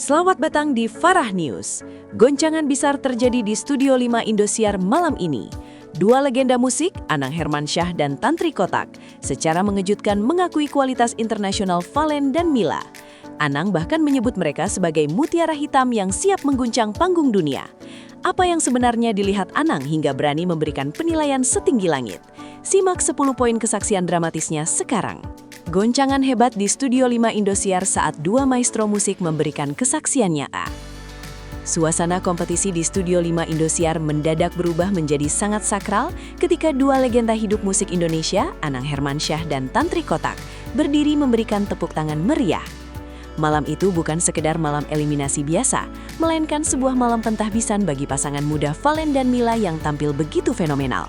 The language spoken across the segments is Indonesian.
Selamat datang di Farah News. Goncangan besar terjadi di Studio 5 Indosiar malam ini. Dua legenda musik, Anang Hermansyah dan Tantri Kotak, secara mengejutkan mengakui kualitas internasional Valen dan Mila. Anang bahkan menyebut mereka sebagai mutiara hitam yang siap mengguncang panggung dunia. Apa yang sebenarnya dilihat Anang hingga berani memberikan penilaian setinggi langit? Simak 10 poin kesaksian dramatisnya sekarang. Goncangan hebat di Studio 5 Indosiar saat dua maestro musik memberikan kesaksian nyata. Suasana kompetisi di Studio 5 Indosiar mendadak berubah menjadi sangat sakral ketika dua legenda hidup musik Indonesia, Anang Hermansyah dan Tantri Kotak, berdiri memberikan tepuk tangan meriah. Malam itu bukan sekedar malam eliminasi biasa, melainkan sebuah malam pentahbisan bagi pasangan muda Valen dan Mila yang tampil begitu fenomenal.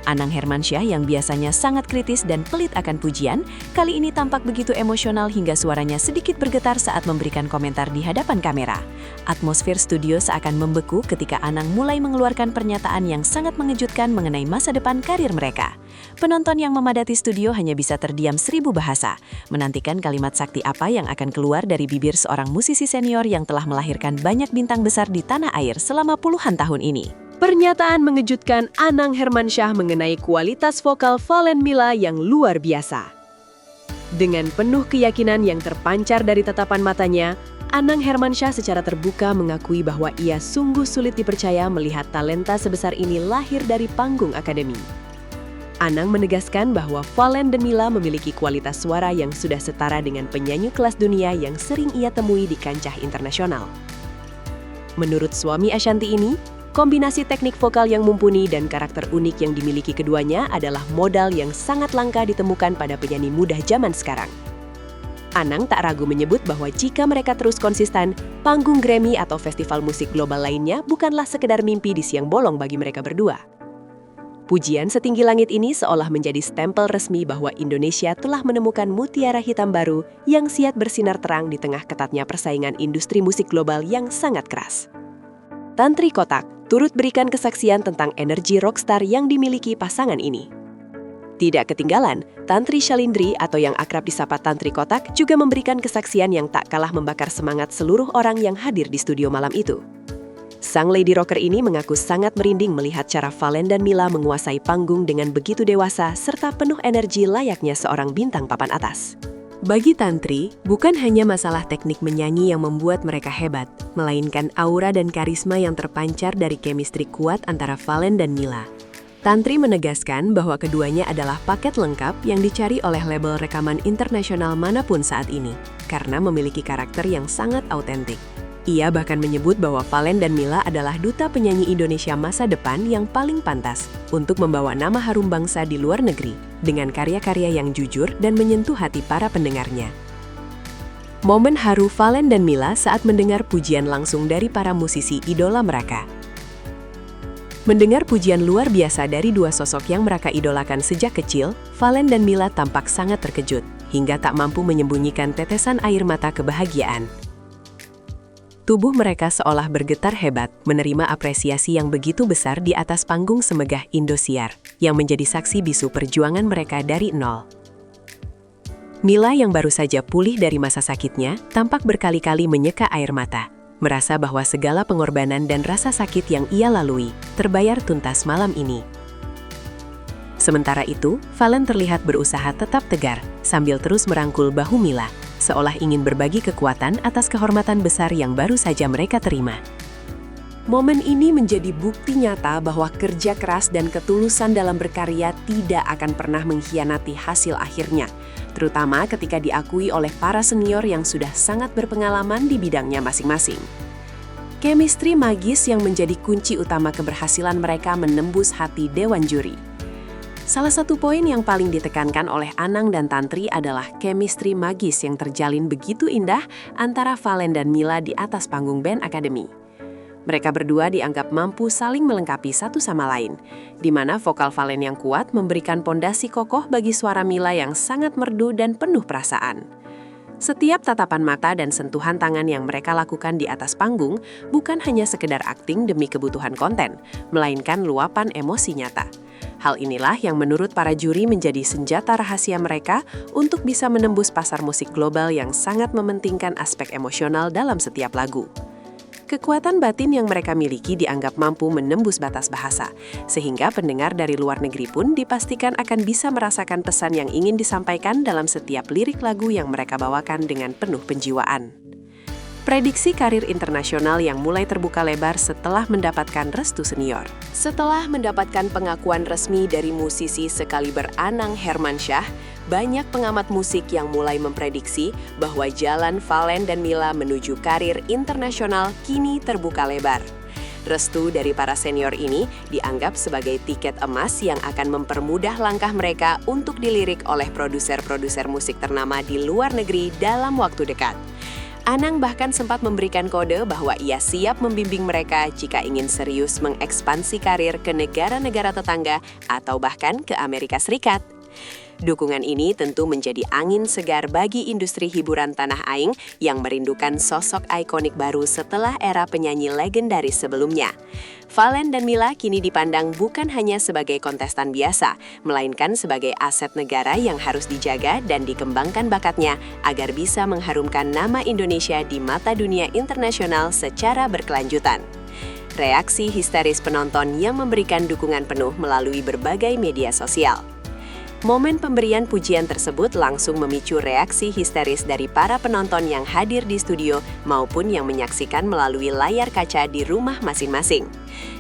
Anang Hermansyah yang biasanya sangat kritis dan pelit akan pujian, kali ini tampak begitu emosional hingga suaranya sedikit bergetar saat memberikan komentar di hadapan kamera. Atmosfer studio seakan membeku ketika Anang mulai mengeluarkan pernyataan yang sangat mengejutkan mengenai masa depan karir mereka. Penonton yang memadati studio hanya bisa terdiam 1000 bahasa, menantikan kalimat sakti apa yang akan keluar dari bibir seorang musisi senior yang telah melahirkan banyak bintang besar di tanah air selama puluhan tahun ini. Pernyataan mengejutkan Anang Hermansyah mengenai kualitas vokal Valen Mila yang luar biasa. Dengan penuh keyakinan yang terpancar dari tatapan matanya, Anang Hermansyah secara terbuka mengakui bahwa ia sungguh sulit dipercaya melihat talenta sebesar ini lahir dari panggung akademi. Anang menegaskan bahwa Valen dan Mila memiliki kualitas suara yang sudah setara dengan penyanyi kelas dunia yang sering ia temui di kancah internasional. Menurut suami Ashanty ini, kombinasi teknik vokal yang mumpuni dan karakter unik yang dimiliki keduanya adalah modal yang sangat langka ditemukan pada penyanyi muda zaman sekarang. Anang tak ragu menyebut bahwa jika mereka terus konsisten, panggung Grammy atau festival musik global lainnya bukanlah sekedar mimpi di siang bolong bagi mereka berdua. Pujian setinggi langit ini seolah menjadi stempel resmi bahwa Indonesia telah menemukan mutiara hitam baru yang siap bersinar terang di tengah ketatnya persaingan industri musik global yang sangat keras. Tantri Kotak turut berikan kesaksian tentang energi rockstar yang dimiliki pasangan ini. Tidak ketinggalan, Tantri Shalindri atau yang akrab disapa Tantri Kotak juga memberikan kesaksian yang tak kalah membakar semangat seluruh orang yang hadir di studio malam itu. Sang lady rocker ini mengaku sangat merinding melihat cara Valen dan Mila menguasai panggung dengan begitu dewasa serta penuh energi layaknya seorang bintang papan atas. Bagi Tantri, bukan hanya masalah teknik menyanyi yang membuat mereka hebat, melainkan aura dan karisma yang terpancar dari chemistry kuat antara Valen dan Mila. Tantri menegaskan bahwa keduanya adalah paket lengkap yang dicari oleh label rekaman internasional manapun saat ini, karena memiliki karakter yang sangat autentik. Ia bahkan menyebut bahwa Valen dan Mila adalah duta penyanyi Indonesia masa depan yang paling pantas untuk membawa nama harum bangsa di luar negeri dengan karya-karya yang jujur dan menyentuh hati para pendengarnya. Momen haru Valen dan Mila saat mendengar pujian langsung dari para musisi idola mereka. Mendengar pujian luar biasa dari dua sosok yang mereka idolakan sejak kecil, Valen dan Mila tampak sangat terkejut hingga tak mampu menyembunyikan tetesan air mata kebahagiaan. Tubuh mereka seolah bergetar hebat menerima apresiasi yang begitu besar di atas panggung semegah Indosiar, yang menjadi saksi bisu perjuangan mereka dari nol. Mila yang baru saja pulih dari masa sakitnya, tampak berkali-kali menyeka air mata, merasa bahwa segala pengorbanan dan rasa sakit yang ia lalui terbayar tuntas malam ini. Sementara itu, Valen terlihat berusaha tetap tegar sambil terus merangkul bahu Mila, seolah ingin berbagi kekuatan atas kehormatan besar yang baru saja mereka terima. Momen ini menjadi bukti nyata bahwa kerja keras dan ketulusan dalam berkarya tidak akan pernah mengkhianati hasil akhirnya, terutama ketika diakui oleh para senior yang sudah sangat berpengalaman di bidangnya masing-masing. Chemistry magis yang menjadi kunci utama keberhasilan mereka menembus hati dewan juri. Salah satu poin yang paling ditekankan oleh Anang dan Tantri adalah chemistry magis yang terjalin begitu indah antara Valen dan Mila di atas panggung band akademi. Mereka berdua dianggap mampu saling melengkapi satu sama lain, di mana vokal Valen yang kuat memberikan pondasi kokoh bagi suara Mila yang sangat merdu dan penuh perasaan. Setiap tatapan mata dan sentuhan tangan yang mereka lakukan di atas panggung bukan hanya sekedar akting demi kebutuhan konten, melainkan luapan emosi nyata. Hal inilah yang menurut para juri menjadi senjata rahasia mereka untuk bisa menembus pasar musik global yang sangat mementingkan aspek emosional dalam setiap lagu. Kekuatan batin yang mereka miliki dianggap mampu menembus batas bahasa, sehingga pendengar dari luar negeri pun dipastikan akan bisa merasakan pesan yang ingin disampaikan dalam setiap lirik lagu yang mereka bawakan dengan penuh penjiwaan. Prediksi karir internasional yang mulai terbuka lebar setelah mendapatkan restu senior. Setelah mendapatkan pengakuan resmi dari musisi sekaliber Anang Hermansyah, banyak pengamat musik yang mulai memprediksi bahwa jalan Valen dan Mila menuju karir internasional kini terbuka lebar. Restu dari para senior ini dianggap sebagai tiket emas yang akan mempermudah langkah mereka untuk dilirik oleh produser-produser musik ternama di luar negeri dalam waktu dekat. Anang bahkan sempat memberikan kode bahwa ia siap membimbing mereka jika ingin serius mengekspansi karir ke negara-negara tetangga atau bahkan ke Amerika Serikat. Dukungan ini tentu menjadi angin segar bagi industri hiburan tanah aing yang merindukan sosok ikonik baru setelah era penyanyi legendaris sebelumnya. Valen dan Mila kini dipandang bukan hanya sebagai kontestan biasa, melainkan sebagai aset negara yang harus dijaga dan dikembangkan bakatnya agar bisa mengharumkan nama Indonesia di mata dunia internasional secara berkelanjutan. Reaksi histeris penonton yang memberikan dukungan penuh melalui berbagai media sosial. Momen pemberian pujian tersebut langsung memicu reaksi histeris dari para penonton yang hadir di studio maupun yang menyaksikan melalui layar kaca di rumah masing-masing.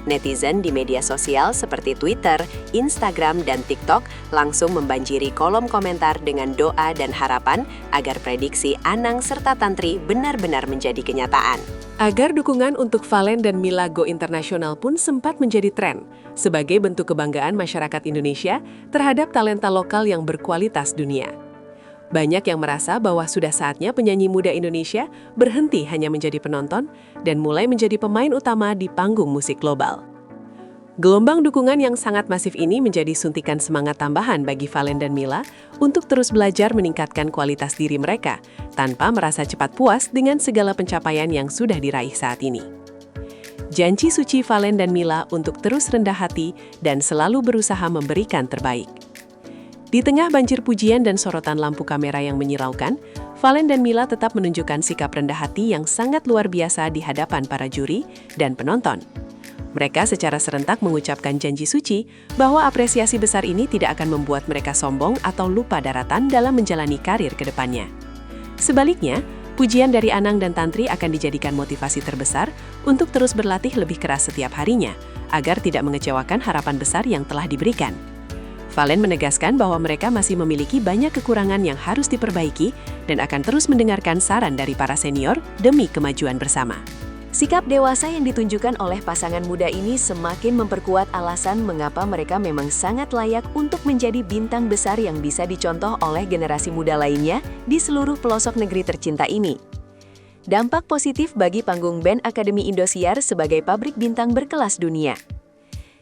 Netizen di media sosial seperti Twitter, Instagram, dan TikTok langsung membanjiri kolom komentar dengan doa dan harapan agar prediksi Anang serta Tantri benar-benar menjadi kenyataan. Agar dukungan untuk Valen dan Mila go internasional pun sempat menjadi tren, sebagai bentuk kebanggaan masyarakat Indonesia terhadap talenta lokal yang berkualitas dunia. Banyak yang merasa bahwa sudah saatnya penyanyi muda Indonesia berhenti hanya menjadi penonton dan mulai menjadi pemain utama di panggung musik global. Gelombang dukungan yang sangat masif ini menjadi suntikan semangat tambahan bagi Valen dan Mila untuk terus belajar meningkatkan kualitas diri mereka tanpa merasa cepat puas dengan segala pencapaian yang sudah diraih saat ini. Janji suci Valen dan Mila untuk terus rendah hati dan selalu berusaha memberikan terbaik. Di tengah banjir pujian dan sorotan lampu kamera yang menyilaukan, Valen dan Mila tetap menunjukkan sikap rendah hati yang sangat luar biasa di hadapan para juri dan penonton. Mereka secara serentak mengucapkan janji suci bahwa apresiasi besar ini tidak akan membuat mereka sombong atau lupa daratan dalam menjalani karir ke depannya. Sebaliknya, pujian dari Anang dan Tantri akan dijadikan motivasi terbesar untuk terus berlatih lebih keras setiap harinya, agar tidak mengecewakan harapan besar yang telah diberikan. Valen menegaskan bahwa mereka masih memiliki banyak kekurangan yang harus diperbaiki dan akan terus mendengarkan saran dari para senior demi kemajuan bersama. Sikap dewasa yang ditunjukkan oleh pasangan muda ini semakin memperkuat alasan mengapa mereka memang sangat layak untuk menjadi bintang besar yang bisa dicontoh oleh generasi muda lainnya di seluruh pelosok negeri tercinta ini. Dampak positif bagi panggung band Akademi Indosiar sebagai pabrik bintang berkelas dunia.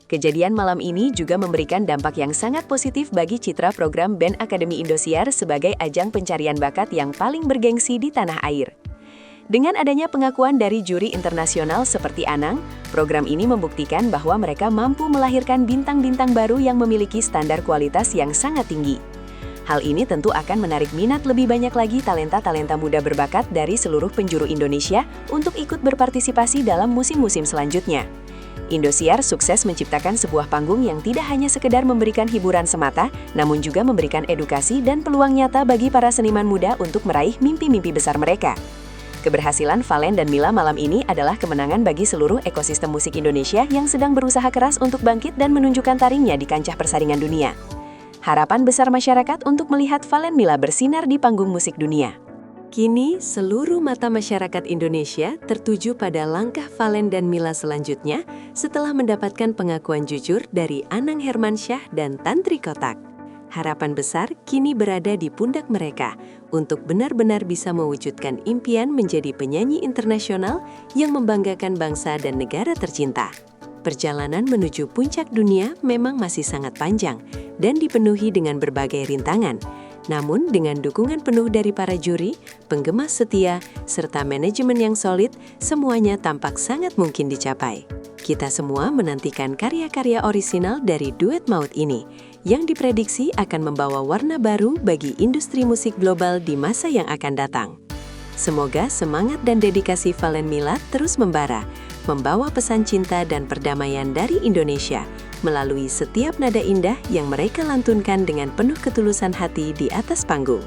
Kejadian malam ini juga memberikan dampak yang sangat positif bagi citra program band Akademi Indosiar sebagai ajang pencarian bakat yang paling bergengsi di tanah air. Dengan adanya pengakuan dari juri internasional seperti Anang, program ini membuktikan bahwa mereka mampu melahirkan bintang-bintang baru yang memiliki standar kualitas yang sangat tinggi. Hal ini tentu akan menarik minat lebih banyak lagi talenta-talenta muda berbakat dari seluruh penjuru Indonesia untuk ikut berpartisipasi dalam musim-musim selanjutnya. Indosiar sukses menciptakan sebuah panggung yang tidak hanya sekedar memberikan hiburan semata, namun juga memberikan edukasi dan peluang nyata bagi para seniman muda untuk meraih mimpi-mimpi besar mereka. Keberhasilan Valen dan Mila malam ini adalah kemenangan bagi seluruh ekosistem musik Indonesia yang sedang berusaha keras untuk bangkit dan menunjukkan taringnya di kancah persaingan dunia. Harapan besar masyarakat untuk melihat Valen Mila bersinar di panggung musik dunia. Kini, seluruh mata masyarakat Indonesia tertuju pada langkah Valen dan Mila selanjutnya setelah mendapatkan pengakuan jujur dari Anang Hermansyah dan Tantri Kotak. Harapan besar kini berada di pundak mereka untuk benar-benar bisa mewujudkan impian menjadi penyanyi internasional yang membanggakan bangsa dan negara tercinta. Perjalanan menuju puncak dunia memang masih sangat panjang dan dipenuhi dengan berbagai rintangan. Namun dengan dukungan penuh dari para juri, penggemas setia, serta manajemen yang solid, semuanya tampak sangat mungkin dicapai. Kita semua menantikan karya-karya orisinal dari duet maut ini, yang diprediksi akan membawa warna baru bagi industri musik global di masa yang akan datang. Semoga semangat dan dedikasi Valen Milad terus membara, membawa pesan cinta dan perdamaian dari Indonesia melalui setiap nada indah yang mereka lantunkan dengan penuh ketulusan hati di atas panggung.